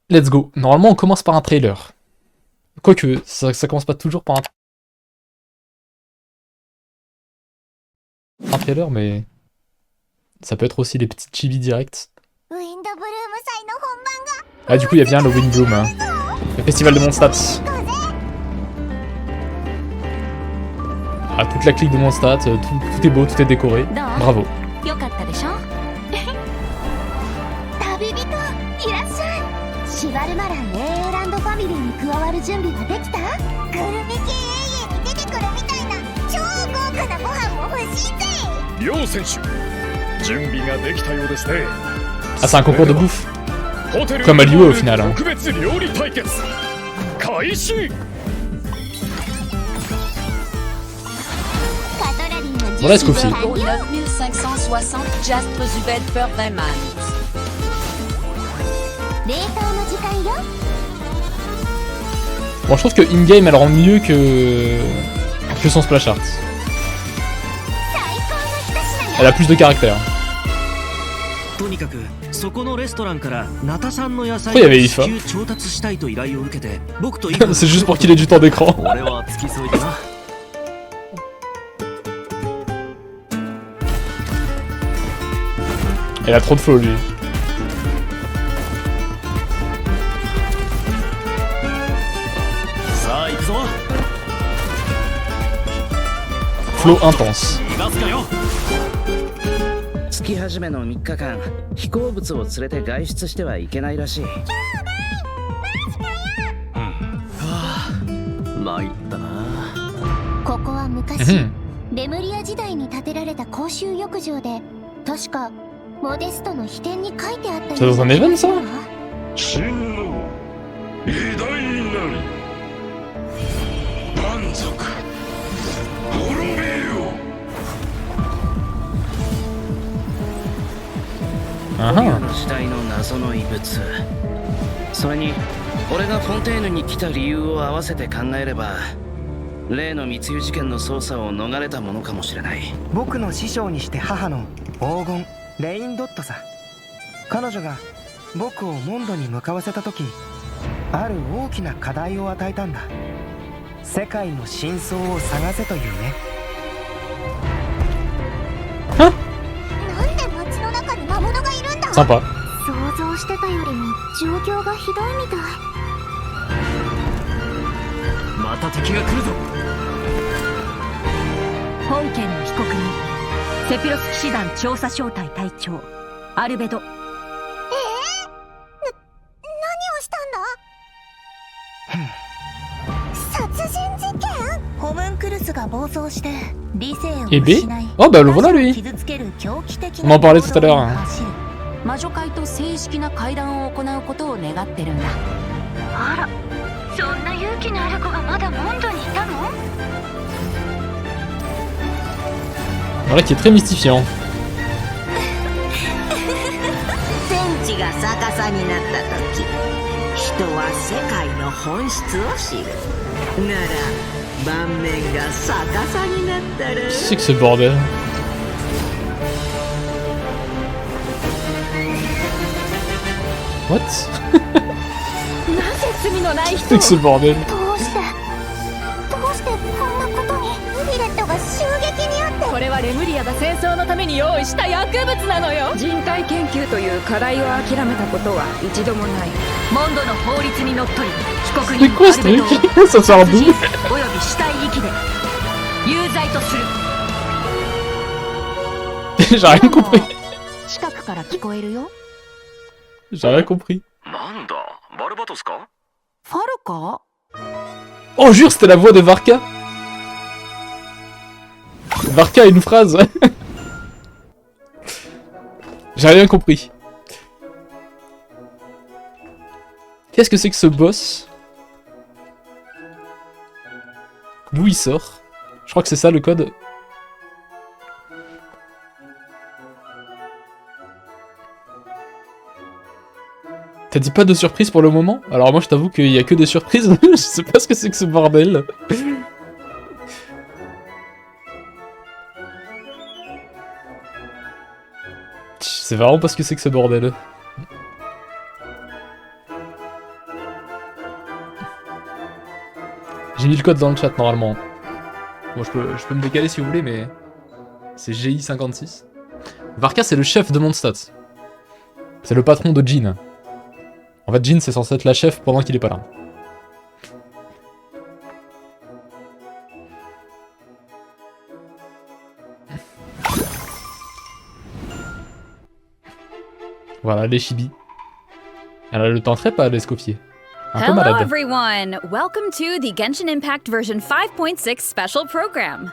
Let's go. Normalement, on commence par un trailer. Quoique, ça commence pas toujours par un trailer, mais ça peut être aussi des petites chibis directs. Ah, du coup, il y a bien le Windbloom, hein. Le festival de Mondstadt. Ah, toute la clique de Mondstadt, tout est beau, tout est décoré. Bravo. Ah, c'est un concours de bouffe. Comme à l'UE au final. Hein. Voilà Escoffier. 9560 Jasper Zubed für Weimann. Bon, je trouve que in-game elle rend mieux que son splash art. Elle a plus de caractère. Pourquoi il y avait IFA? C'est juste pour qu'il ait du temps d'écran. Il a trop de flow lui. Flow intense. 月始めの3日間、飛行物を連れて外出してはいけないらしい。参ったな。ここは昔、レムリア時代に建てられた公衆浴場で、確かモデストの秘典に書いてあった。C'est dans un event ça? 真の偉大なり蛮族滅びよ。今の時代の謎の遺物、それに俺がフォンテーヌに来た理由を合わせて考えれば例の密輸事件の捜査を逃れたものかもしれない。僕の師匠にして母の黄金レインドットさ。彼女が僕をモンドに向かわせた時、ある大きな課題を与えたんだ。世界の真相を探せというね。なんで街の中に魔物がいるんだ。Sympa. 想像してたよりも状況がひどいみたい。また敵が来るぞ。本件の被告人セピロス騎士団調査小隊隊長アルベド。何をしたんだ。殺人事件。ホムンクルスが暴走して理性を失い、 Oh bah le voilà lui. On en parlait tout à l'heure. 魔女会と正式な会談を行うことを願ってるんだ。あら、そんな勇気のある子がまだモンドにいたの。 Voilà qui est très mystifiant. 天地が逆さになった時、人は世界の本質を知る。なら盤面が逆さになったら。C'est que ce bordel. What? なぜ罪のない人 C'est que ce bordel. どうしてこんなことに。ミレットが襲撃にあって。これはレムリアが戦争のために用意した薬物なのよ。人体研究という課題を諦めたことは一度もない。モンドの法律にのっとり被告人のアルベドを殺人および死体遺棄で有罪とする。J'ai rien compris. 近くから聞こえるよ。 J'ai rien compris. なんだ、バルバトスか？ファルか？ Oh jure, c'était la voix de Varka. Varka a une phrase. J'ai rien compris. Qu'est-ce que c'est que ce boss? D'où il sort? Je crois que c'est ça le code. T'as dit pas de surprise pour le moment? Alors moi je t'avoue qu'il y a que des surprises. Je sais pas ce que c'est que ce bordel. Je sais vraiment pas ce que c'est que ce bordel. J'ai mis le code dans le chat normalement. Bon, je peux me décaler si vous voulez, mais c'est GI56. Varka, c'est le chef de Mondstadt. C'est le patron de Jean. En fait, Jean, c'est censé être la chef pendant qu'il est pas là. Voilà, les chibis. Elle a le temps très pas, l'Escoffier. Hello everyone! Welcome to the Genshin Impact version 5.6 special program.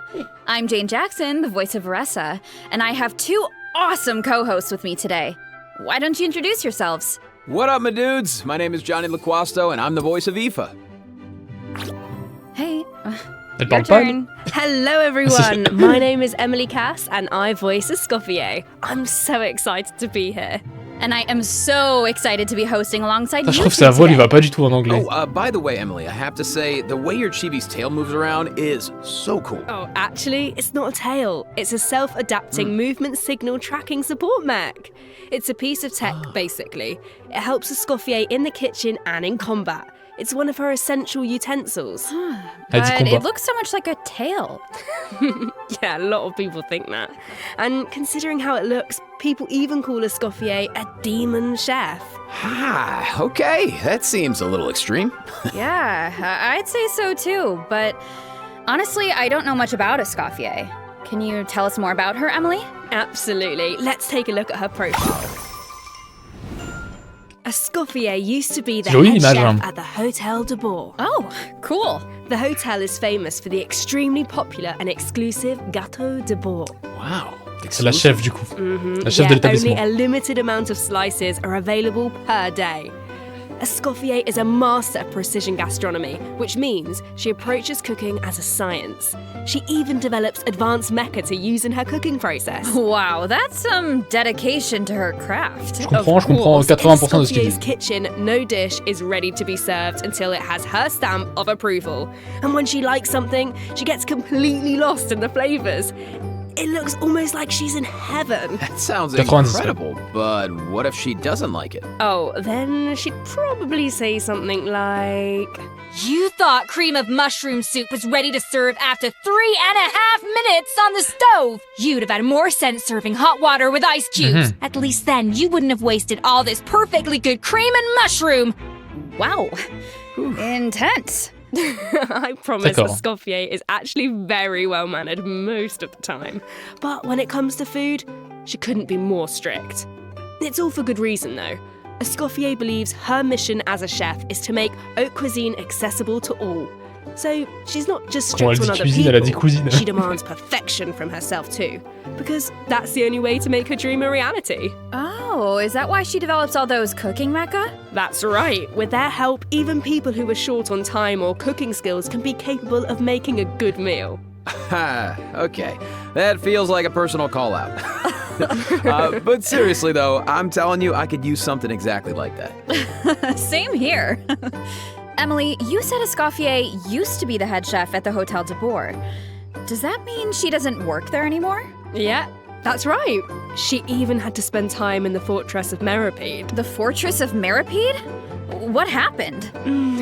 I'm Jane Jackson, the voice of Varessa, and I have two awesome co-hosts with me today. Why don't you introduce yourselves? What up, my dudes? My name is Johnny Laquasto, and I'm the voice of Aoife. Hey, Elle your parle pas, turn. Hello everyone, my name is Emily Cass and I voice Escoffier. I'm so excited to be here. And I am so excited to be hosting alongside Je you trouve que two sa voix lui today. va pas du tout en anglais. Oh, by the way, Emily, I have to say, the way your chibi's tail moves around is so cool. Oh, actually, it's not a tail. It's a self-adapting movement signal tracking support mech. It's a piece of tech, basically. It helps Escoffier in the kitchen and in combat. It's one of her essential utensils. Elle dit But combat. it looks so much like a tail. Yeah, a lot of people think that. And considering how it looks, people even call Escoffier a demon chef. Ah, okay, that seems a little extreme. Yeah, I'd say so too, but honestly, I don't know much about Escoffier. Can you tell us more about her, Emily? Absolutely. Let's take a look at her profile. Escoffier used to be the Jolie head image, chef hein. at the Hotel de Bourg. Oh, cool. The hotel is famous for the extremely popular and exclusive Gâteau de Bourg. Wow. C'est la chef du coup. La chef de Yeah, l'établissement. only a limited amount of slices are available per day. Escoffier is a master of precision gastronomy, which means she approaches cooking as a science. She even develops advanced mecha to use in her cooking process. Wow, that's some dedication to her craft. Je comprends 80% de ce qu'il Escoffier's dit. kitchen, no dish is ready to be served until it has her stamp of approval. And when she likes something, she gets completely lost in the flavors. It looks almost like she's in heaven. That sounds 90. incredible, but what if she doesn't like it? Oh, then she'd probably say something like... You thought cream of mushroom soup was ready to serve after 3.5 minutes on the stove. You'd have had more sense serving hot water with ice cubes. At least then you wouldn't have wasted all this perfectly good cream and mushroom. Wow, intense. I promise D'accord. Escoffier is actually very well-mannered most of the time. But when it comes to food, she couldn't be more strict. It's all for good reason, though. Escoffier believes her mission as a chef is to make haute cuisine accessible to all. So she's not just Quand elle strict on dit other cuisine, elle a dit people, cousine. she demands perfection from herself too. Because that's the only way to make her dream a reality. Oh, is that why she develops all those cooking mecha? That's right. With their help, even people who are short on time or cooking skills can be capable of making a good meal. Ha, okay. That feels like a personal call-out. But seriously, though, I'm telling you, I could use something exactly like that. Same here. Emily, you said Escoffier used to be the head chef at the Hotel de Bourg. Does that mean she doesn't work there anymore? Yeah, that's right. She even had to spend time in the Fortress of Meripede. The Fortress of Meripede? What happened?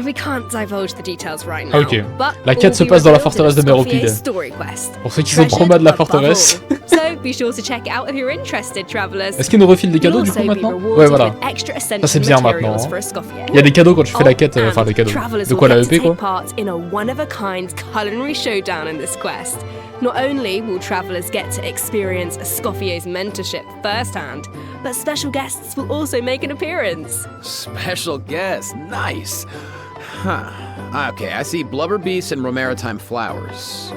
We can't divulge the details right now. Ok. But La quête all se be passe dans la revealed in forteresse de Meripede. Escoffier's story quest. Pour ceux qui sont Treasured traumas de la above forteresse. all. So be sure to check it out if you're interested, travelers. Est-ce qu'il nous refile des cadeaux du coup maintenant? Ouais, voilà. Ça c'est bien maintenant. Il y a des cadeaux quand tu fais la quête, enfin des cadeaux. De quoi la EP quoi? Part in a one-of-a-kind culinary showdown in this quest. Not only will travelers get to experience Escoffier's mentorship firsthand, but special guests will also make an appearance. Special guest, nice. Huh. Okay, I see blubber beasts and romaritime flowers.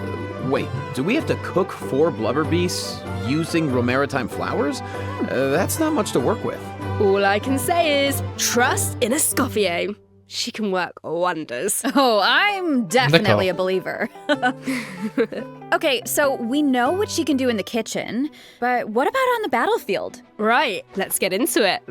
Wait, do we have to cook 4 blubber beasts using romaritime flowers? That's not much to work with. All I can say is, trust in Escoffier. She can work wonders. Oh, I'm definitely a believer. Okay, so we know what she can do in the kitchen, but what about on the battlefield? Right, let's get into it.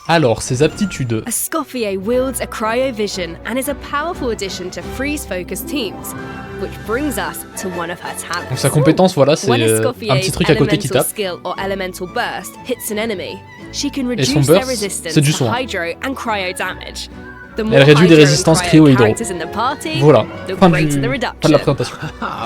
Alors, ses aptitudes. Escoffier wields a cryovision and is a powerful addition to freeze-focused teams, which brings us to one of her talents. Donc sa compétence, voilà, c'est When un Escoffier's petit truc à côté qui elemental tape. skill or elemental burst hits an enemy, she can Et reduce son their burst, resistance c'est du to son. hydro and cryo damage. Elle réduit les résistances cryo et hydro. Voilà, fin de la présentation.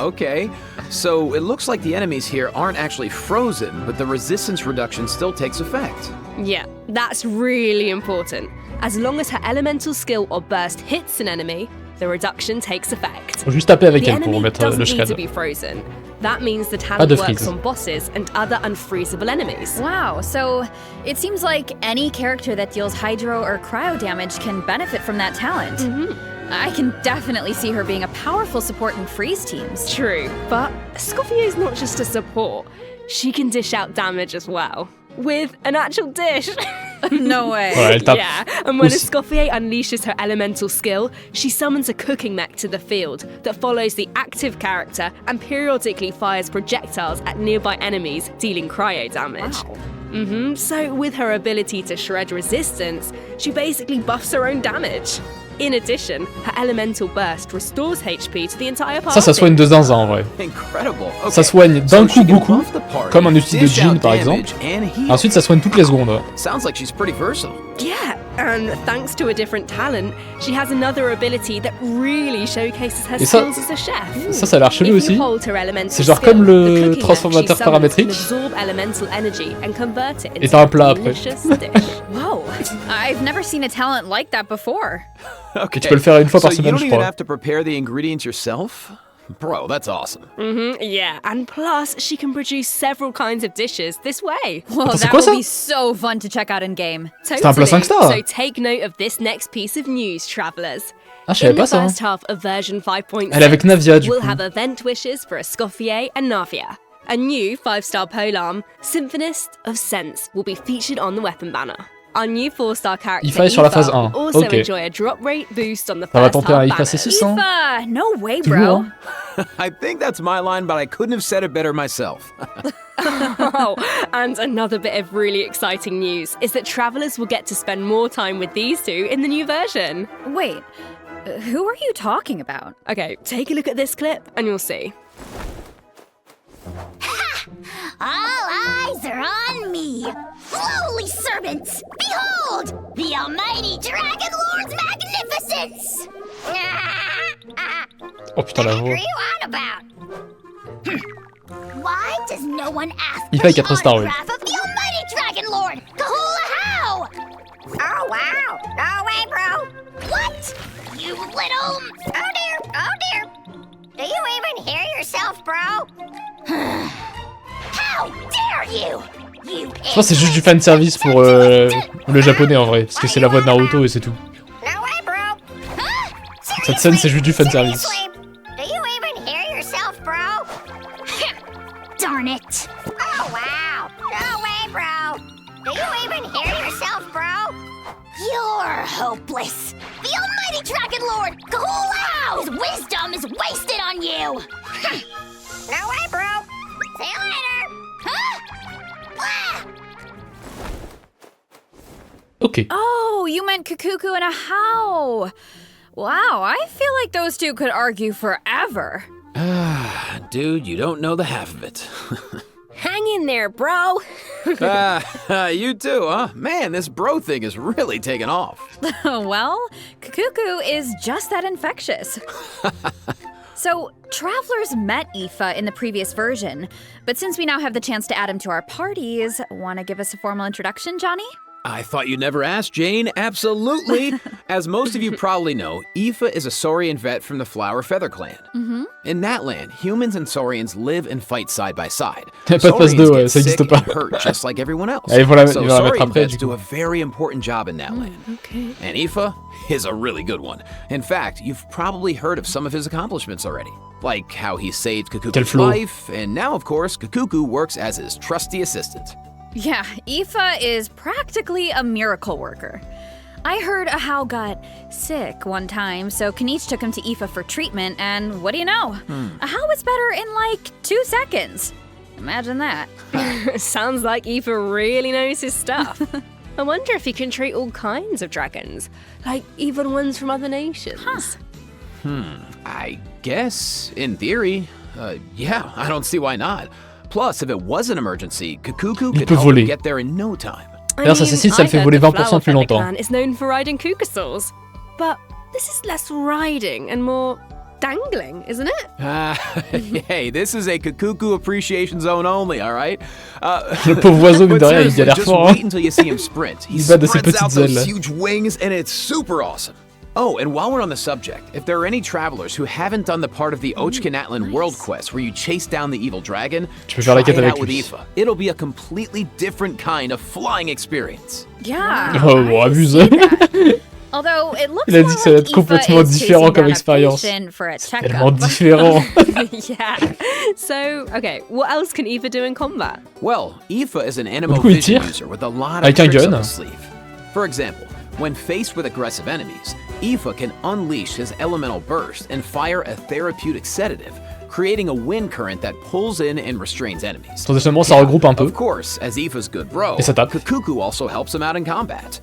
Okay, so it looks like the enemies here aren't actually frozen, but the resistance reduction still takes effect. Yeah, that's really important. As long as her elemental skill or burst hits an enemy, the reduction takes effect. Faut juste taper avec The elle pour enemy remettre doesn't le need to shred. be frozen. That means the Pas talent de works freeze. on bosses and other unfreezable enemies. Wow, so it seems like any character that deals hydro or cryo damage can benefit from that talent. I can definitely see her being a powerful support in freeze teams. True, but Escoffier is not just a support. She can dish out damage as well. With an actual dish. No way. Ouais, elle tape. Yeah, and when Aussi. Escoffier unleashes her elemental skill, she summons a cooking mech to the field that follows the active character and periodically fires projectiles at nearby enemies, dealing cryo damage. So with her ability to shred resistance, she basically buffs her own damage. In addition, her elemental burst restores HP to the entire party. Ça soigne de zinzin en vrai. Incredible. Ça Okay, soigne d'un so coup she can beaucoup, buff the party, comme un outil de dish Jean out par damage, exemple. and heal. Ensuite ça soigne toutes les secondes. Sounds like she's pretty versatile. Yeah, and thanks to a different talent, she has another ability that really showcases her Et ça- skills as a chef. Ça a l'air chelou If you aussi. hold her elemental C'est genre skill, comme the le cooking transformateur mech she summons paramétrique. can absorb elemental energy and convert it Et into t'as un a plat après. delicious dish. Whoa, I've never seen a talent like that before. Okay. Et tu peux le faire une fois par so semaine, you je don't even crois. have to prepare the ingredients yourself? Bro, that's awesome. Yeah, and plus she can produce several kinds of dishes this way. Whoa, Attends, c'est that quoi will ça? be so fun to check out in game. C'est un plat 5 stars. So take note of this next piece of news, travelers. Ah, je savais In pas the ça. first half of version 5.6, Elle est avec Navia, du we'll coup. have event wishes for Escoffier and Navia. A new 5-star polearm, Symphonist of Sense, will be featured on the weapon banner. Our new 4-star character IFA est sur la phase 1. will also Ok. enjoy a drop rate boost on the Ça va first tenter un half IFA banners. C6 hein. Aoife, no way, Toujours, bro. hein. I think that's my line, but I couldn't have said it better myself. Oh, and another bit of really exciting news is that travelers will get to spend more time with these two in the new version. Wait, who are you talking about? Okay, take a look at this clip and you'll see. All eyes are on me. Lowly servants, behold the almighty Dragon Lord's magnificence. Oh putain la What voix. are you on about? Why does no one ask Il for fait the 4 stars, oui. autograph of the almighty Dragon Lord? Kahula how? Oh wow! No way, bro. What? You little... Oh dear! Oh dear! Do you even hear yourself, bro? How dare you? You Je pense que c'est juste du fan service pour le japonais en vrai, parce que c'est la voix de Naruto et c'est tout. No way, bro. Huh? Cette scène c'est juste du fan service. Seriously? Do you even hear yourself, bro? Darn it. Oh, wow. No way, bro. Do you even hear yourself, bro? You're hopeless. The almighty Dragon Lord, Kahulao! His wisdom is wasted on you. No way, bro. See you later. Huh? Ah! Ok. Oh, you meant Kukuku and a How. Wow, I feel like those two could argue forever. Dude, you don't know the half of it. Hang in there, bro. You too, huh? Man, this bro thing is really taking off. Well, Kukuku is just that infectious. So, travelers met Aoife in the previous version, but since we now have the chance to add him to our parties, want to give us a formal introduction, Johnny? I thought you never asked, Jane. Absolutely. As most of you probably know, Aoife is a Saurian vet from the Flower Feather clan. In that land, humans and Saurians live and fight side by side. Pas de phase 2, ouais, ça sick existe pas. and hurt just like everyone else. Ah, il va la So mettre Saurian après, vets du do coup. a very important job in that land. Okay. And Aoife is a really good one. In fact, you've probably heard of some of his accomplishments already. Like how he saved Quel Kukuku's flow. life, and now, of course, Kukuku works as his trusty assistant. Yeah, Aoife is practically a miracle worker. I heard Ahau got sick one time, so Kenichi took him to Aoife for treatment, and what do you know? Ahau was better in like 2 seconds. Imagine that. Sounds like Aoife really knows his stuff. I wonder if he can treat all kinds of dragons, like even ones from other nations. I guess, in theory, yeah, I don't see why not. Plus, if it was an emergency, Kukuku could peut help voler. him get there in no time. D'ailleurs, sa Cécile, ça le fait voler 20% plus longtemps. Man is known for riding kukasaurs. But this is less riding and more dangling, isn't it? Hey, this is a Kakuku appreciation zone only, all right? Le pauvre oiseau, mine de rien, il galère just fort. wait until you see him sprint. He Il bat de ses spreads out petites those ailes. huge wings, and it's super awesome. Oh, and while we're on the subject, if there are any travelers who haven't done the part of the Ochkanatlan World Quest where you chase down the evil dragon, Tu peux faire la try quête it avec out with lui. Aoife. It'll be a completely different kind of flying experience. Yeah. Oh, bon, abusé. Although it looks Il a more dit que ça va like être complètement Aoife is différent chasing comme down a expérience. patient for a checkup. Tellement différent. Yeah. So, okay, what else can Aoife do in combat? Well, Aoife is an Du coup, il vision tire user with a lot of avec un tricks up gun. his sleeve. For example, when faced with aggressive enemies, Aoife can unleash his elemental burst and fire a therapeutic sedative, creating a wind current that pulls in and restrains enemies. Traditionnellement, ça regroupe un peu. Of course, as Aoife's good bro, Et ça tape. Kakuku also helps him out in combat.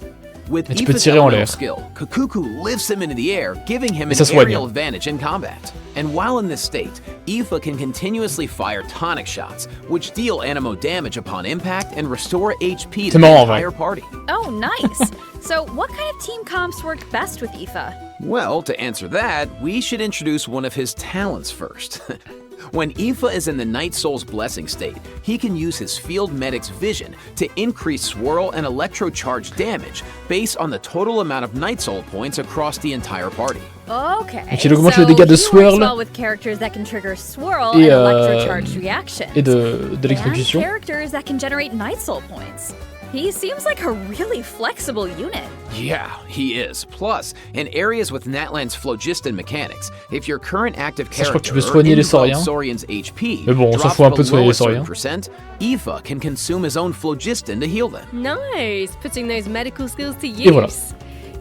With Et tu peux Aoife's tirer en elemental l'air. skill, Kakuku lifts him into the air, giving him Et an ça soigne. aerial advantage in combat. And while in this state, Aoife can continuously fire tonic shots, which deal animo damage upon impact and restore HP to C'est the marrant, en vrai. entire party. Oh, nice. So what kind of team comps work best with Aoife? Well, to answer that, we should introduce one of his talents first. When Aoife is in the Night Soul's blessing state, he can use his Field Medic's vision to increase swirl and electrocharge damage based on the total amount of Night Soul points across the entire party. Okay. Donc il augmente so le dégât de he works swirl well with characters that can trigger swirl et, and electrocharged reactions. et And d'électrocution. characters that can generate Night Soul points. He seems like a really flexible unit. Yeah, he is. Plus, in areas with Natlan's phlogiston mechanics, if your current active Ça, je crois que character tu peux soigner les or sauriens. Saurian's HP Mais bon, on s'en drops fout un peu de soigner below les a certain sauriens. percent, Aoife can consume his own phlogiston to heal them. Nice, putting those medical skills to use. Et voilà.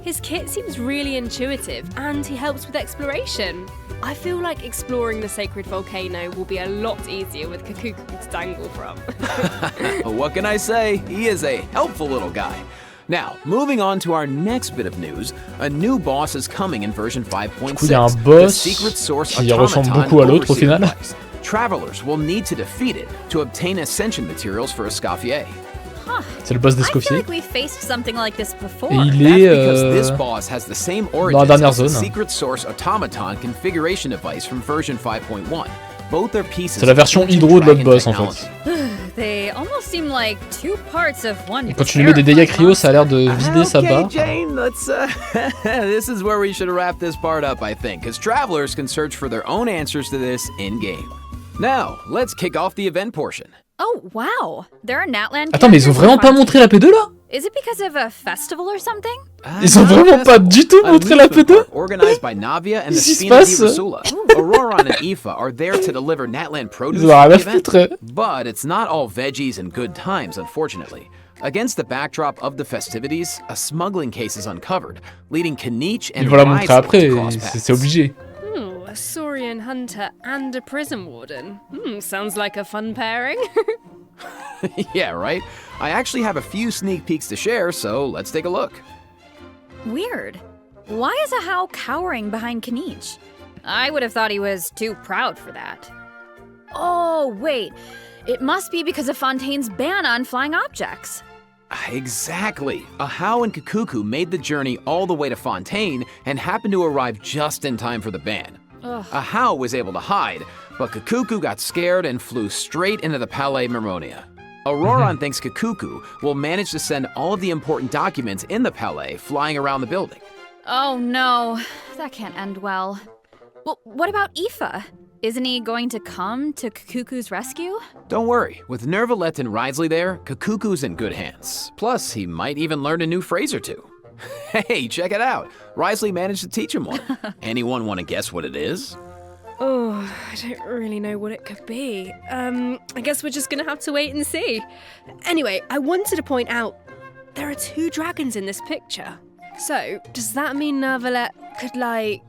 His kit seems really intuitive, and he helps with exploration. I feel like exploring the sacred volcano will be a lot easier with Kakuku to dangle from. What can I say? He is a helpful little guy. Now, moving on to our next bit of news, a new boss is coming in version 5.6. coup, il y a un the boss secret source qui ressemble automaton beaucoup à l'autre, au overseer final. device. Travelers will need to defeat it to obtain ascension materials for Escoffier. C'est le boss I feel d'Escoffier. like we've faced something like this before. Et il That's est because this boss has the same origins dernière as the zone. secret source automaton configuration device from version 5.1. Both are pieces C'est la version of ancient hydro de l'autre dragon boss en technology. fait. They almost seem like two parts of one. Et quand tu lui mets des dégâts cryo, ça a l'air de vider sa barre. Okay, Jane, let's this is where we should wrap this part up, I think, because travelers can search for their own answers to this in-game. Now, let's kick off the event portion. Oh, wow. There are Natlan Attends, mais ils ont vraiment pas montré la P2 là? Is it because of a festival or something? Ils ont vraiment pas du tout montré la P2? Organized by Navia and the Qu'est-ce qui se Spina passe? Rasula. Auroron and Aoife are there to deliver Natlan produce Ils ont rien for à the event. foutre. But it's not all veggies and good times, unfortunately. Against the backdrop of the festivities, a smuggling case is uncovered, leading Kaniche and Ils vont la montrer Raizo après, to cross c'est paths. obligé. A Saurian hunter and a prison warden. Sounds like a fun pairing. Yeah, right? I actually have a few sneak peeks to share, so let's take a look. Weird. Why is Ahau cowering behind Kaniche? I would have thought he was too proud for that. Oh, wait. It must be because of Fontaine's ban on flying objects. Exactly. Ahau and Kakuku made the journey all the way to Fontaine and happened to arrive just in time for the ban. Ahau was able to hide, but Kakuku got scared and flew straight into the Palais Mermonia. Auroron thinks Kakuku will manage to send all of the important documents in the Palais flying around the building. Oh no, that can't end well. Well, what about Aoife? Isn't he going to come to Kakuku's rescue? Don't worry, with Nervalette and Risley there, Kakuku's in good hands. Plus, he might even learn a new phrase or two. Hey, check it out. Risley managed to teach him one. Anyone want to guess what it is? Oh, I don't really know what it could be. I guess we're just gonna have to wait and see. Anyway, I wanted to point out there are two dragons in this picture. So, does that mean Nervalette could, like,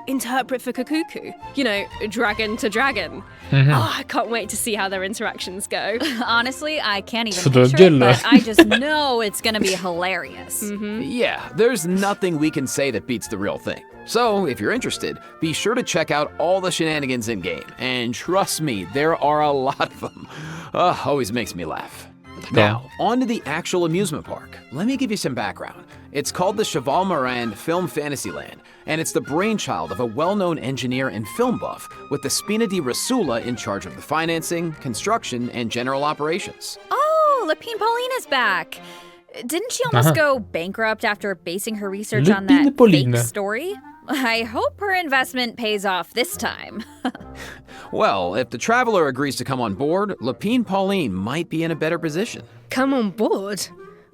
interpret for Kakuku? You know, dragon to dragon. Oh, I can't wait to see how their interactions go. Honestly, I can't even Ça doit picture it, gueule. but I just know it's gonna be hilarious. Yeah, there's nothing we can say that beats the real thing. So, if you're interested, be sure to check out all the shenanigans in-game. And trust me, there are a lot of them. Always makes me laugh. Now, on to the actual amusement park. Let me give you some background. It's called the Cheval Moran Film Fantasyland, and it's the brainchild of a well-known engineer and film buff with the Spina di Rasula in charge of the financing, construction, and general operations. Oh, Lapine Pauline is back. Didn't she almost go bankrupt after basing her research on that fake story? I hope her investment pays off this time. Well, if the Traveler agrees to come on board, Lapine Pauline might be in a better position. Come on board?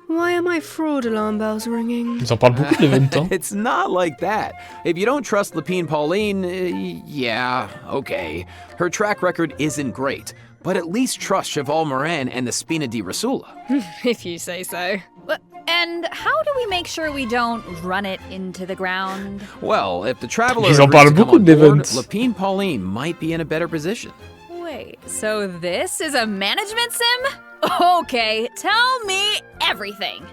Why are my fraud alarm bells ringing? Ils en parlent beaucoup de l'event, hein. It's not like that. If you don't trust Lapine Pauline, yeah, okay. Her track record isn't great, but at least trust Cheval Moran and the Spina di Rasula. If you say so. And how do we make sure we don't run it into the ground? Well, if the Traveler Ils en agrees parlent to come beaucoup on de board, l'event. Lapine Pauline might be in a better position. Wait, so this is a management sim? Okay, tell me everything.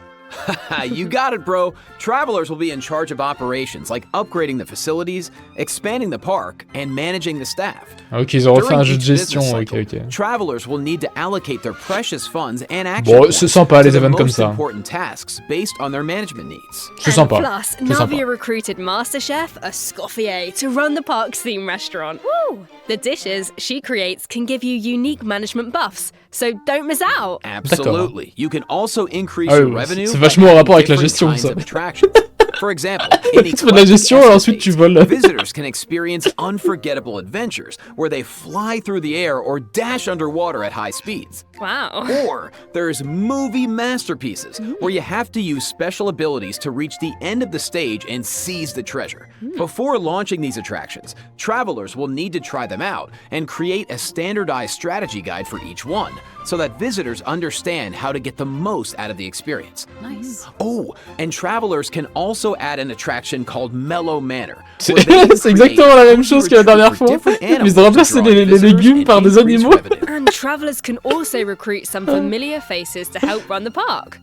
You got it, bro. Travelers will be in charge of operations, like upgrading the facilities, expanding the park, and managing the staff. Ok, ils ont refait un During jeu de each gestion, business ok, cycle, ok. Travelers will need to allocate their precious funds and action Bon, points c'est sympa to les the events comme most ça. important tasks based on their management needs. C'est sympa. Plus, C'est sympa. Navia recruited master chef Escoffier to run the park's theme restaurant. Woo! The dishes she creates can give you unique management buffs, so don't miss out. Absolutely. You can also increase Ah your oui, revenue. c'est by vachement en having rapport avec la different gestion, kinds ça. of attractions. For example, in Tu fais de la gestion et ensuite tu voles. visitors can experience unforgettable adventures where they fly through the air or dash underwater at high speeds. Wow. Or there's movie masterpieces where you have to use special abilities to reach the end of the stage and seize the treasure. Before launching these attractions, travelers will need to try them out and create a standardized strategy guide for each one so that visitors understand how to get the most out of the experience. Nice. Oh, and travelers can also add an attraction called Mellow Manor. C'est exactement la même chose que la dernière fois. Ils ont remplacé les légumes par des animaux. And travelers can also recruit some familiar faces to help run the park.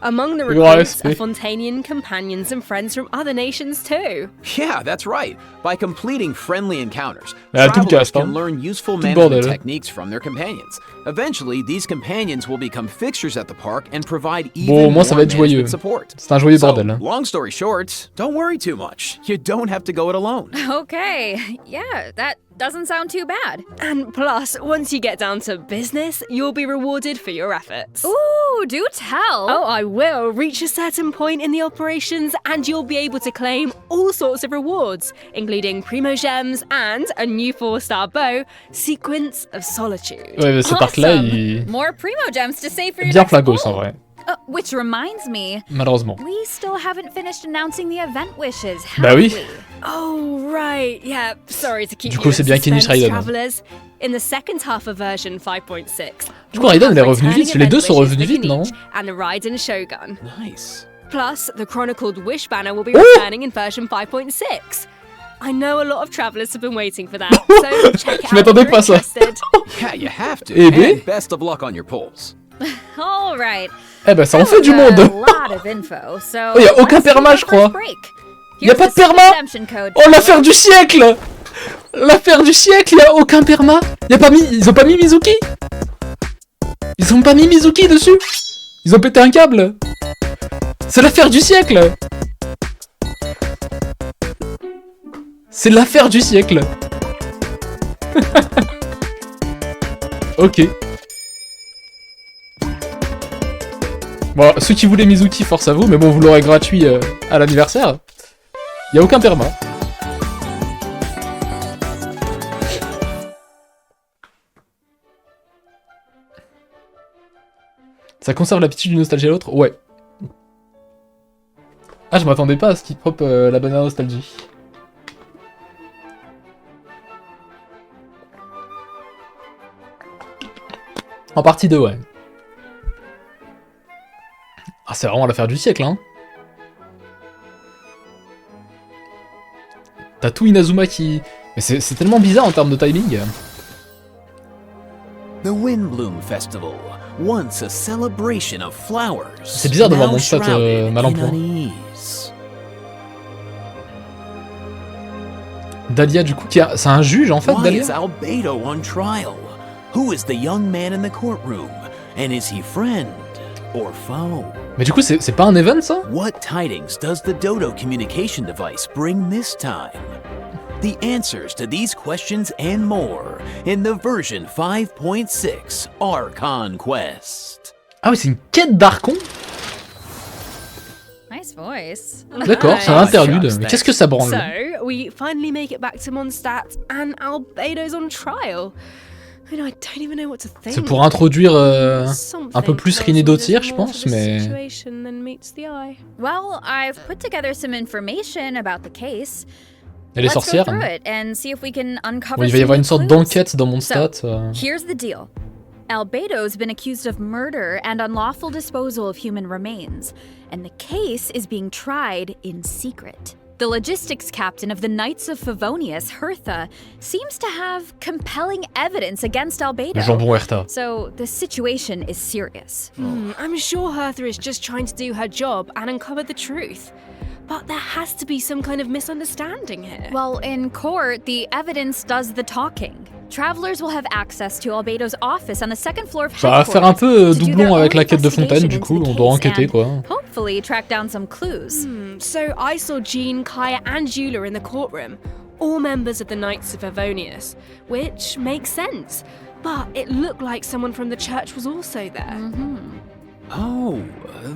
Among the recruits are Fontainian companions and friends from other nations too. Yeah, that's right. By completing friendly encounters, Ah, tout le travelers cast, hein. can learn useful Tout le management bordel. techniques from their companions. Eventually, these companions will become fixtures at the park and provide Bon, even au moins more ça va être joyeux. management support. C'est un joyeux So, bordel. Hein. long story short, don't worry too much. You don't have to go it alone. Okay, yeah, that doesn't sound too bad. And plus, once you get down to business, you'll be rewarded for your efforts. Ooh, do tell. Oh, I will. Reach a certain point in the operations and you'll be able to claim all sorts of rewards, including primo gems and a new 4-star bow, Sequence of Solitude. Ouais, mais ce parc-là, il More primo gems to save for your bien next flagos goal. en vrai. Which reminds me, Malheureusement. we still haven't finished announcing the event wishes, have Bah oui. we? Oh, right. Yeah, sorry to keep Du you coup, in c'est bien Kenny suspense, Schreider. travelers. In the second half of version 5.6. Du coup, Raiden, il est revenu vite. Les deux sont revenus vite, non? And the Raiden Shogun. Nice. Plus, the chronicled Wish banner will be Oh! returning in version 5.6. I know a lot of travelers have been waiting for that, so check it Je out m'attendais if you're pas à ça. interested. Yeah, you have to. Eh ben. And best of luck on your polls. All right. Eh ben, ça en That fait du was monde. a lot of info, so Oh, y a aucun let's do perma, the je crois. first break. Y a Here's pas de the perma. redemption code. Oh, l'affaire du siècle. L'affaire du siècle, y a aucun perma. Y a pas mis, ils ont pas mis Mizuki. Ils ont pas mis Mizuki dessus. Ils ont pété un câble. C'est l'affaire du siècle. C'est l'affaire du siècle. Ok. Bon, ceux qui voulaient Mizuki, force à vous, mais bon, vous l'aurez gratuit à l'anniversaire. Y a aucun perma. Ça conserve l'aptitude d'une nostalgie à l'autre? Ouais. Ah, je m'attendais pas à ce qu'il pop la bannière nostalgie. En partie 2, ouais. Ah, c'est vraiment l'affaire du siècle, hein. T'as tout Inazuma qui... Mais c'est tellement bizarre en termes de timing. The Windbloom Festival, once a celebration of flowers. C'est bizarre de voir now Mondstadt shrouded mal en in point. unease. Dahlia, du coup, c'est un juge en fait, Why Dahlia? is Albedo on trial? Who is the young man in the courtroom? And is he friend or foe? Mais du coup, c'est pas un event, ça? What tidings does the Dodo communication device bring this time? The answers to these questions and more in the version 5.6 Archon Quest. Ah oui, c'est une quête d'Archon? Nice voice. D'accord, c'est un interlude. Mais qu'est-ce que ça branle? So, we finally make it back to Mondstadt and Albedo's on trial. I don't even know what to think. C'est pour introduire un peu plus Riné d'Ottir, je pense, mais... Well, I've put together some information about the case. Elle est sorcière. Bon, il va y avoir une sorte d'enquête dans Mondstadt. Here's the deal. Albedo's been accused of murder and unlawful disposal of human remains, and the case is being tried in secret. The logistics captain of the Knights of Favonius, Hertha, seems to have compelling evidence against Albedo. Le jambon Hertha. So the situation is serious. I'm sure Hertha is just trying to do her job and uncover the truth. But there has to be some kind of misunderstanding here. Well, in court, the evidence does the talking. Travelers will have access to Albedo's office on the second floor of Ça va faire un peu doublon avec la quête de Fontaine, du coup, on doit enquêter, quoi. Hopefully track down some clues. So I saw Jean, Kaya, and Eula in the courtroom, all members of the Knights of Favonius, which makes sense. But it looked like someone from the church was also there. Oh,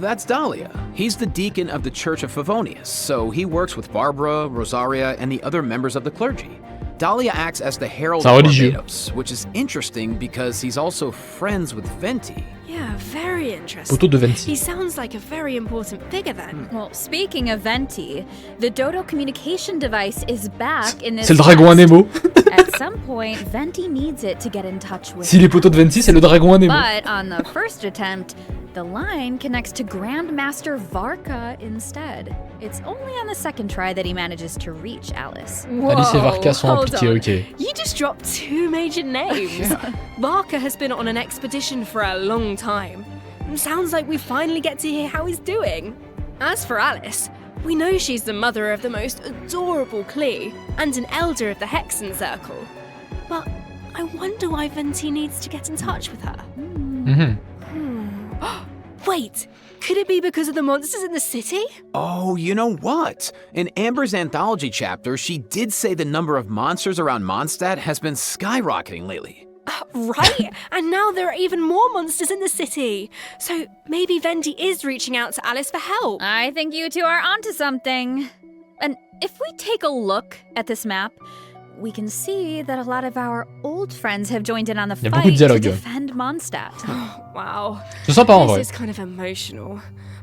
that's Dahlia. He's the deacon of the Church of Favonius, so he works with Barbara, Rosaria, and the other members of the clergy. Dahlia acts as the herald of Barbados, which is interesting because he's also friends with Venti. Yeah, very interesting. Poteau de Venti. He sounds like a very important figure then. Well, speaking of Venti, the Dodo communication device is back in this. C'est le dragon à Nemo. At some point, Venti needs it to get in touch with. Si les poteaux de Venti, c'est le dragon à Nemo. But on the first attempt, the line connects to Grandmaster Varka instead. It's only on the second try that he manages to reach Alice. Alice et Varka sont impliqués, ok. You just dropped two major names. Varka has been on an expedition for a long time. Sounds like we finally get to hear how he's doing. As for Alice, we know she's the mother of the most adorable Klee and an elder of the Hexen Circle. But I wonder why Venti needs to get in touch with her. Wait, could it be because of the monsters in the city? Oh, you know what? In Amber's anthology chapter, she did say the number of monsters around Mondstadt has been skyrocketing lately. Right, and now there are even more monsters in the city. So maybe Venti is reaching out to Alice for help. I think you two are onto something. And if we take a look at this map, we can see that a lot of our old friends have joined in on the fight to defend Mondstadt. Wow. C'est sympa en vrai. This is kind of emotional.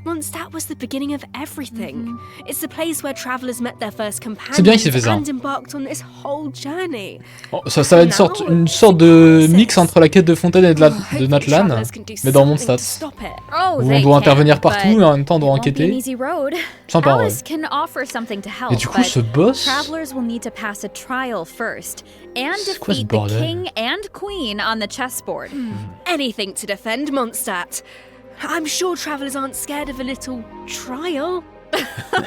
Mondstadt was the beginning of everything. It's the place where travelers met their first companions and embarked on this whole journey. Oh, ça va être une sorte de mix entre la quête de Fontaine et de Natlan, mais dans Mondstadt. Où on doit intervenir partout et en même temps on doit enquêter. Sympa en vrai. Et du coup ce boss... Travelers will need to pass a trial first and defeat the king and queen on the chessboard. Anything to defend Mondstadt. I'm sure travelers aren't scared of a little trial.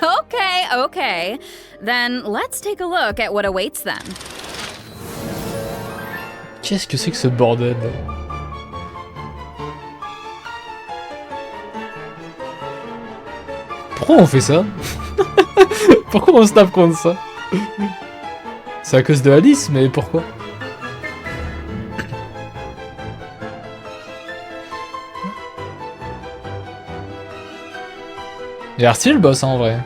Okay. Then let's take a look at what awaits them. Qu'est-ce que c'est que ce bordel? Pourquoi on fait ça? Pourquoi on se tape contre ça? C'est à cause de Alice, mais pourquoi? Il a l'air stylé le boss hein, en vrai.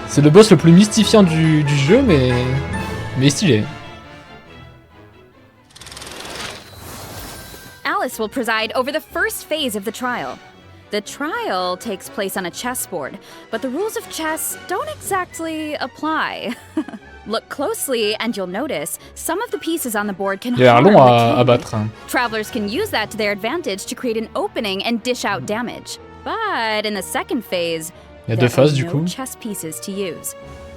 C'est le boss le plus mystifiant du jeu, mais stylé. Alice will preside over the first phase of the trial. The trial takes place on a chessboard, but the rules of chess don't exactly apply. Look closely and you'll notice some of the pieces on the board can harm the king. Travelers can use that to their advantage to create an opening and dish out damage. But in the second phase, there are no chess pieces to use.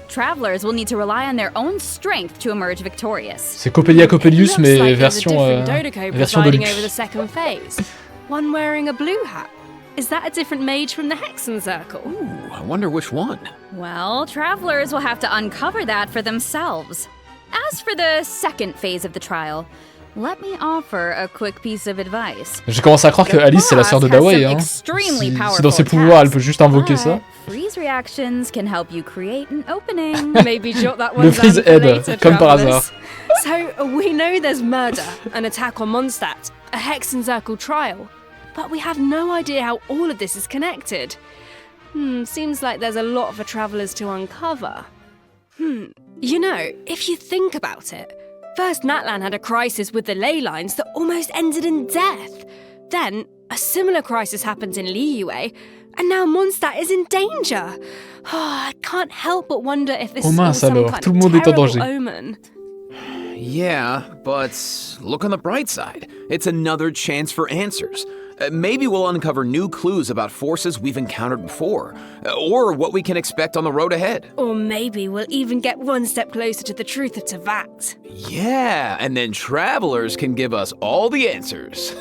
Travelers will need to rely on their own strength to emerge victorious. C'est Coppelia Coppelius mais version de luxe. One wearing a blue hat. Is that a different mage from the Hexen Circle? Ooh, I wonder which one. Well, travelers will have to uncover that for themselves. As for the second phase of the trial, let me offer a quick piece of advice. J'ai commencé à croire que Alice c'est la sœur de Dawei, hein. Si dans ses pouvoirs elle peut juste invoquer ça. Freeze reactions can help you create an opening. Maybe jot that one Le freeze down for aide, later, comme par travellers. hasard. So we know there's murder, an attack on Mondstadt, a Hex and Circle trial, but we have no idea how all of this is connected. Seems like there's a lot for travellers to uncover. You know, if you think about it, first Natlan had a crisis with the ley lines that almost ended in death. Then, a similar crisis happened in Liyue, and now Mondstadt is in danger. I can't help but wonder if this is all some kind of terrible omen. Yeah, but look on the bright side. It's another chance for answers. Maybe we'll uncover new clues about forces we've encountered before, or what we can expect on the road ahead. Or maybe we'll even get one step closer to the truth of Teyvat. Yeah, and then travelers can give us all the answers.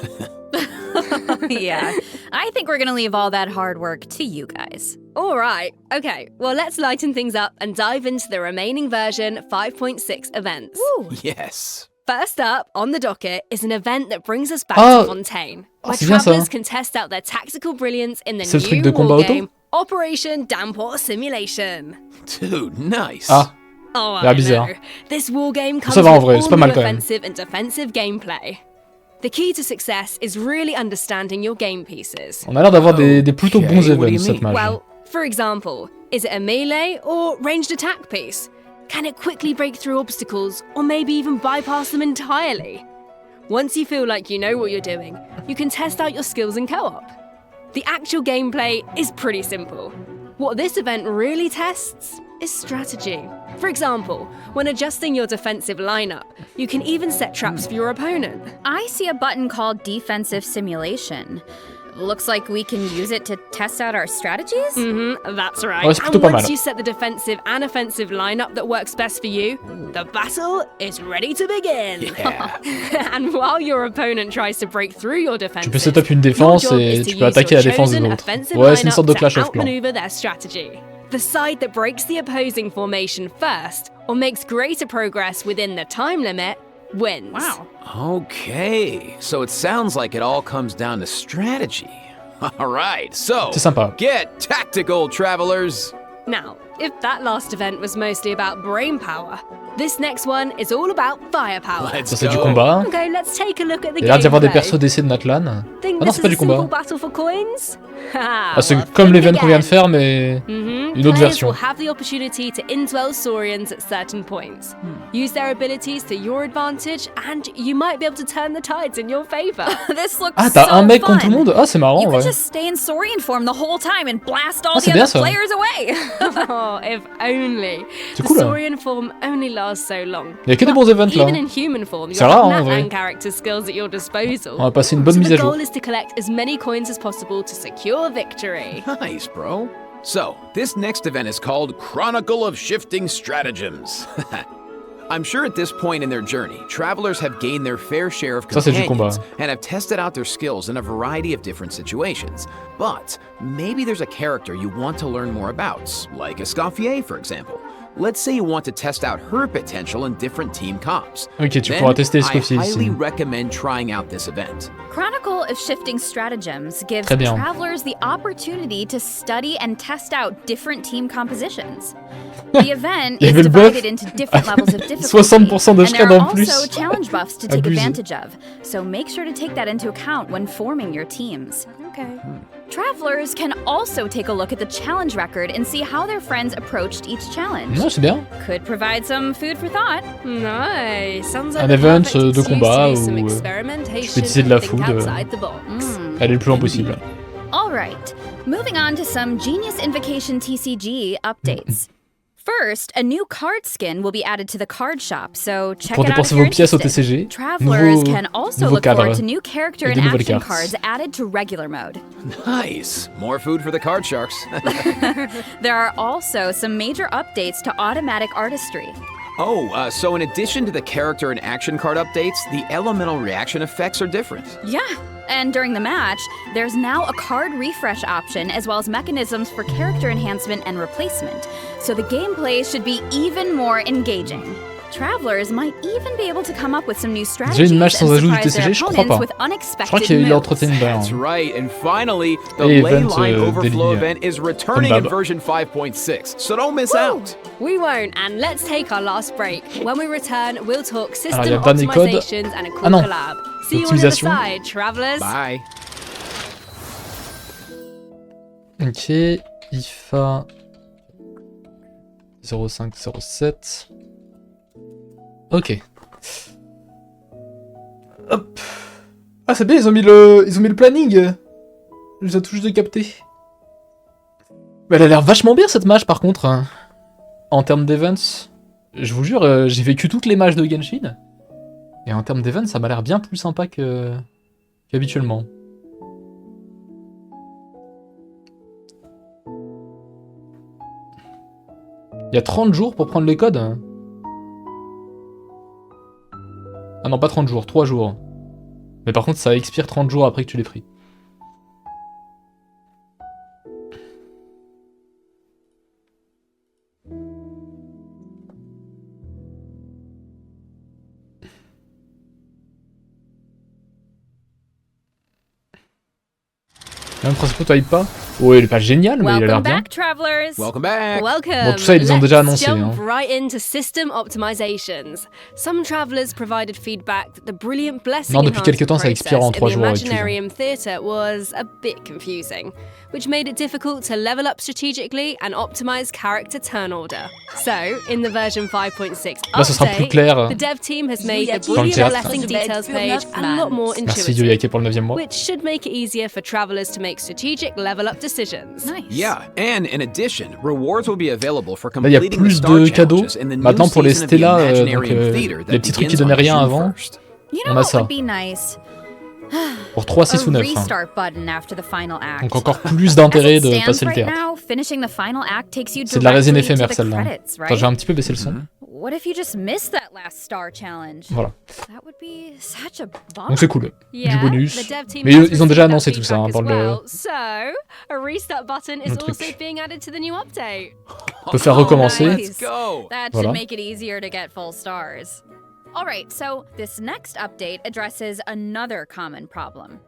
Yeah, I think we're gonna leave all that hard work to you guys. All right, okay, well let's lighten things up and dive into the remaining version 5.6 events. Woo. Yes. First up on the docket is an event that brings us back to Fontaine, where travelers can test out their tactical brilliance in the new war game, Operation Downpour Simulation. Dude, nice. Oh, I know. This war game comes with all new offensive and defensive gameplay. The key to success is really understanding your game pieces. On a l'air d'avoir des plutôt bons events cette match. Well, for example, is it a melee or ranged attack piece? Can it quickly break through obstacles, or maybe even bypass them entirely? Once you feel like you know what you're doing, you can test out your skills in co-op. The actual gameplay is pretty simple. What this event really tests is strategy. For example, when adjusting your defensive lineup, you can even set traps for your opponent. I see a button called Defensive Simulation. Looks like we can use it to test out our strategies? That's right. Ouais, c'est plutôt and pas mal. once you set the defensive and offensive lineup that works best for you, the battle is ready to begin. Yeah. And while your opponent tries to break through your defense, Tu peux set up une défense et tu peux attaquer la défense de l'autre. Ouais, c'est une sorte de Clash of Clans. Their strategy. The side that breaks the opposing formation first, or makes greater progress within the time limit, wins. Wow. Okay, so it sounds like it all comes down to strategy. All right, so C'est sympa. Get tactical, travelers. Now, if that last event was mostly about brain power, this next one is all about firepower. Ça c'est du combat. Okay, let's take a look at the Il y a l'air d'y avoir des gameplay. persos d'essai de Natlan. Think Ah non, this c'est pas is du a simple combat. battle for coins? Ah, c'est comme l'event qu'on vient de faire, mais une autre Players version. will have the opportunity to indwell Saurians at certain points. Use their abilities to your advantage, and you might be able to turn the tides in your favor. This looks Ah, t'as so un mec fun. contre tout le monde? Ah, c'est marrant, You ouais. could just stay in Saurian form the whole time and blast all Ah, the c'est bien, other ça. players away. Oh, if only. C'est The cool, hein. Saurian form only lasts so long. Il y a que des bons events là. Even in human form, you C'est have rare, hein, en vrai. Natlan character skills at your disposal. On va passer une bonne So mise à the jour. goal is to collect as many coins as possible to secure victory. Nice, bro. So, this next event is called Chronicle of Shifting Stratagems. I'm sure at this point in their journey, travelers have gained their fair share of Ça, c'est du companions combat. and have tested out their skills in a variety of different situations. But maybe there's a character you want to learn more about, like Escoffier, for example. Let's say you want to test out her potential in different team comps. Ok, tu Then, pourras tester Escoffier I highly ici. recommend trying out this event. Chronicle of Shifting Stratagems gives Très bien. travelers the opportunity to study and test out different team compositions. The event Il y is avait le buff. divided into different levels of difficulty, 60% de and there shred are en plus. also challenge buffs to take Abusé. advantage of, so make sure to take that into account when forming your teams. Okay. Travelers can also take a look at the challenge record and see how their friends approached each challenge. Non, c'est bien. Could provide some food for thought. Nice. Sounds like Un the event perfect de excuse to combat do some où experimentation tu peux utiliser de la and think food, outside the box. aller le plus loin possible. All right, moving on to some Genius Invocation TCG updates. First, a new card skin will be added to the card shop, so check Pour it out dépenser if you're vos pièces au interested. TCG, Travelers can also nouveau look forward cadre to new character et and de nouvelles action cartes. cards added to regular mode. Nice. More food for the card sharks. There are also some major updates to automatic artistry. Oh, so in addition to the character and action card updates, the elemental reaction effects are different. Yeah, and during the match, there's now a card refresh option as well as mechanisms for character enhancement and replacement, so the gameplay should be even more engaging. Travelers might even be able to come up with some new Déjà une strategies mage sans and ajout du surprise their TCG, je crois opponents pas. with Je crois unexpected qu'il a moves. entretenu une balle. That's right, and finally, the Et Ley event, Line Overflow daily, event is returning comme in d'hab. version 5.6, so don't miss out. We won't, and let's take our last break. When we return, we'll talk Alors, il y system a dernier code. optimizations and a cool Ah non. collab. See you on the other L'optimisation. side, travelers. Bye. Ok, IFA 0507. Ok. Hop. Ah c'est bien, ils ont mis le planning. Je les ai tout juste de capter. Mais elle a l'air vachement bien cette mage par contre. Hein. En termes d'events. Je vous jure, j'ai vécu toutes les mages de Genshin. Et en termes d'events, ça m'a l'air bien plus sympa qu'habituellement. Il y a 30 jours pour prendre les codes. Ah non, pas 30 jours, 3 jours. Mais par contre, ça expire 30 jours après que tu l'aies pris. Même principal, toi, hype pas? Ouais, il est pas génial, mais il a l'air Welcome bien. back, travelers. Welcome back. Welcome. Bon, tout ça, ils les ont déjà annoncé, Let's hein. jump right into system optimizations. Some travelers provided feedback that the brilliant blessing Non, depuis quelques temps, ça enhancement expire en 3 process in jours the avec Fusion. Imaginarium Theatre was a bit confusing, which made it difficult to level up strategically and optimize character turn order. So, in the version 5.6 Là, ce sera plus update, clair. the dev team has made the Dans le brilliant théâtre. blessing details page a lot more Merci intuitive, Yoyake pour le 9e mois. which should make it easier for travelers to make strategic level up decisions. Nice. Yeah, and in addition, rewards will be available for Là, il y a completing the plus star de cadeaux. challenges in the new Maintenant, pour les season of the Stella, donc, Imaginarium Theatre that les petits trucs qui begins donnaient on rien June avant, 1st. You on know a what ça. would be nice? Pour 3, 6 A ou 9. Hein. restart button after the final act. Donc encore plus d'intérêt As de it stands passer le right théâtre. now, finishing the final act takes you C'est de la résine directly to éphémère the celle-là. credits, Attends, je vais un petit peu baisser le son. What if you just missed that last star challenge? Voilà. That would be such a bummer. Donc c'est cool. Yeah, Du bonus. the dev team Mais has ils ont déjà received annoncé that tout ça hein, feedback dans as le... well. So, a restart button is le truc. also being added to the new update. On peut faire recommencer. Nice. That should Voilà. make it easier to get full stars. Alright, so this next update addresses another common problem.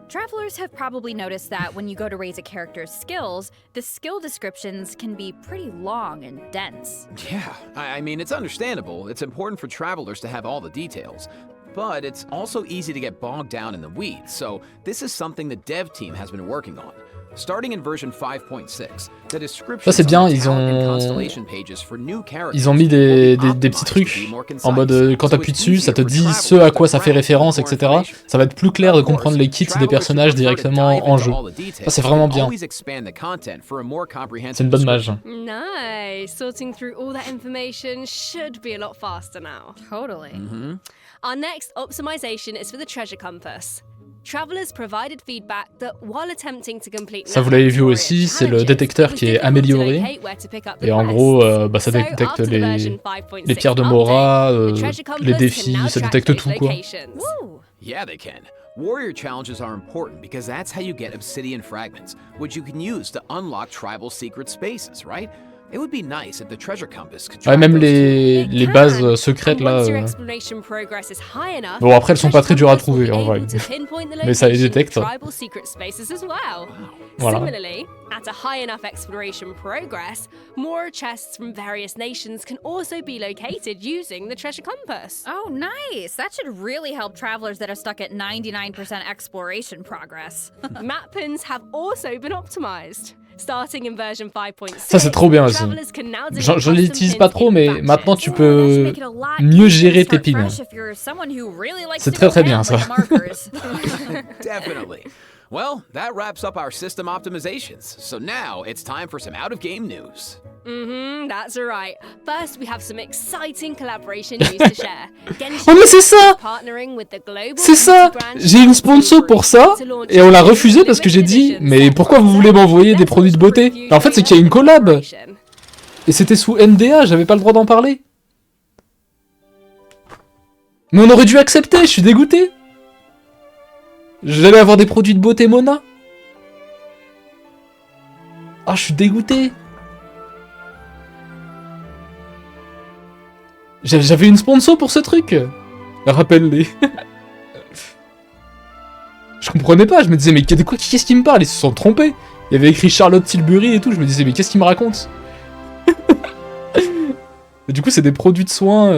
Travelers have probably noticed that when you go to raise a character's skills, the skill descriptions can be pretty long and dense. Yeah, I mean, it's understandable. It's important for travelers to have all the details. But it's also easy to get bogged down in the weeds, so this is something the dev team has been working on. Starting in version 5.6, the descriptions Ça c'est bien, on the ils talent and ont... constellation pages for new characters Ils ont mis des petits trucs en mode quand t'appuies dessus, ça te dit ce à quoi ça fait référence, etc. Ça va être plus clair de comprendre les kits des personnages directement en jeu. Ça c'est vraiment bien. C'est une bonne mage. Nice. Sorting through all that information should be a lot faster now. Totally. Our next optimization is for the treasure compass. Travelers provided feedback that while attempting to complete Ça vous l'avez vu aussi, c'est le détecteur qui est amélioré. Et en gros, ça détecte les pierres de Mora, les défis, ça détecte tout quoi. Yeah, they can. Warrior challenges are important because that's how you get obsidian fragments, which you can use to unlock tribal secret spaces, right? It would be nice if the treasure compass could Ouais, même les bases secrètes là. Bon, après elles sont pas très dures à trouver en vrai. Mais ça les détecte. Voilà. Similarly, at a high enough exploration progress, more chests from various nations can also be located using the treasure compass. Oh, nice! That should really help travelers that are stuck at 99% exploration progress. Map pins have also been optimized. Starting in version 5.6, ça c'est trop bien aussi. Je l'utilise pas trop, mais maintenant tu peux mieux gérer tes pins. C'est très très bien ça. Definitely. Well, that wraps up our system optimizations. So now it's time for some out-of-game news. That's right. First, we have some exciting collaboration news to share. Oh mais c'est ça! C'est ça! J'ai une sponsor pour ça, et on l'a refusé parce que j'ai dit « Mais pourquoi vous voulez m'envoyer des produits de beauté ?» En fait, c'est qu'il y a une collab! Et c'était sous NDA, j'avais pas le droit d'en parler. Mais on aurait dû accepter, je suis dégoûté! J'allais avoir des produits de beauté Mona. Ah, je suis dégoûté. J'avais une sponsor pour ce truc. Rappelle-les. Je comprenais pas, je me disais mais de quoi, qu'est-ce qui me parle? Ils se sont trompés. Il y avait écrit Charlotte Tilbury et tout, je me disais mais qu'est-ce qu'il me raconte? Et du coup c'est des produits de soins,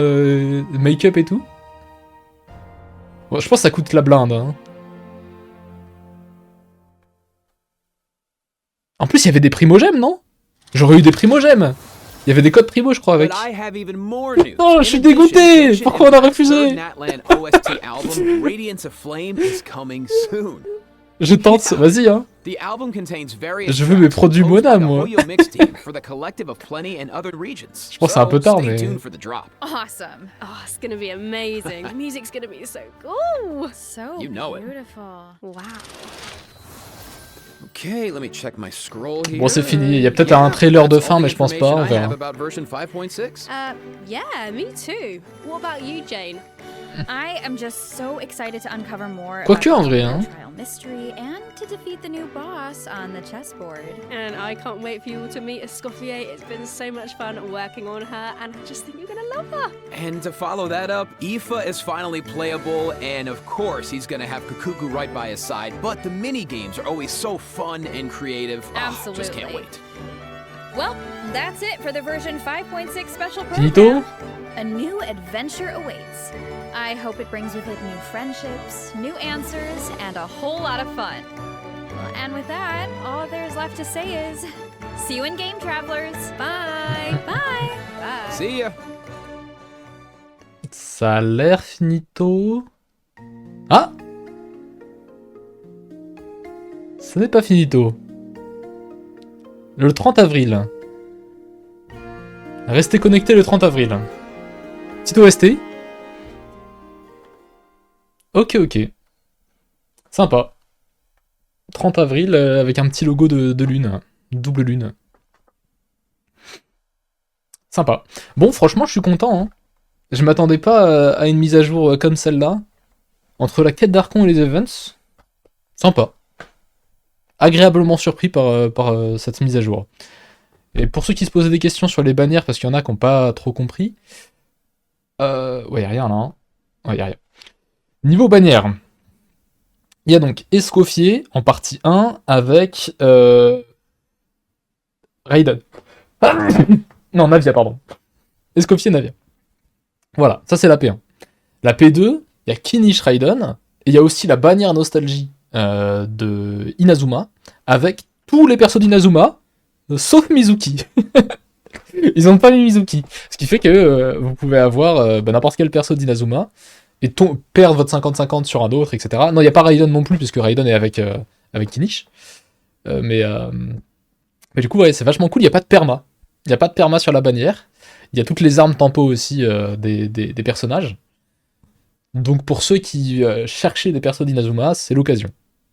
make-up et tout. Bon, je pense que ça coûte la blinde. Hein. En plus il y avait des primogèmes, non? J'aurais eu des primogèmes. Il y avait des codes primo, je crois, avec. Oh, je suis dégoûté. Pourquoi on a refusé? Je tente, vas-y, hein. Je veux mes produits Mona, moi. Je pense que c'est un peu tard, mais... Awesome. Oh, it's gonna be amazing. The music's gonna be so cool. So beautiful. Wow. Okay, let me check my scroll here. Bon, c'est fini. Il y a peut-être un trailer de fin, mais je pense pas. On verra. Yeah, me too. What about you, Jane? I am just so excited to uncover more Quoique, en about vrai, the hein. trial mystery and to defeat the new boss on the chessboard. And I can't wait for you all to meet Escoffier. It's been so much fun working on her, and I just think you're gonna love her. And to follow that up, Aoife is finally playable, and of course he's gonna have Kukuku right by his side, but the mini-games are always so fun and creative. Absolutely. Just can't wait. Well, that's it for the version 5.6 special program. Finito? A new adventure awaits. I hope it brings with it new friendships, new answers, and a whole lot of fun. And with that, all there's left to say is, see you in game, travelers. Bye. Bye. Bye. See ya. Ça a l'air finito. Ah! Ce n'est pas finito. Le 30 avril. Restez connectés le 30 avril. Petit OST. Ok, ok. Sympa. 30 avril avec un petit logo de lune. Double lune. Sympa. Bon, franchement, je suis content. Hein. Je m'attendais pas à une mise à jour comme celle-là. Entre la quête d'Archon et les events. Sympa. Agréablement surpris par cette mise à jour. Et pour ceux qui se posaient des questions sur les bannières, parce qu'il y en a qui n'ont pas trop compris. Ouais, y'a rien là. Hein. Ouais, y'a rien. Niveau bannière. Il y a donc Escoffier en partie 1 avec Raiden. Non, Navia, pardon. Escoffier, Navia. Voilà, ça c'est la P1. La P2, il y a Kinish Raiden, et il y a aussi la bannière nostalgie de Inazuma, avec tous les persos d'Inazuma, sauf Mizuki. Ils ont pas mis Mizuki. Ce qui fait que vous pouvez avoir n'importe quel perso d'Inazuma, et perdre votre 50-50 sur un autre, etc. Non, il n'y a pas Raiden non plus, puisque Raiden est avec Kinish. Mais du coup, ouais, c'est vachement cool, il n'y a pas de perma. Il n'y a pas de perma sur la bannière. Il y a toutes les armes tempo aussi des personnages. Donc pour ceux qui cherchaient des persos d'Inazuma, c'est l'occasion.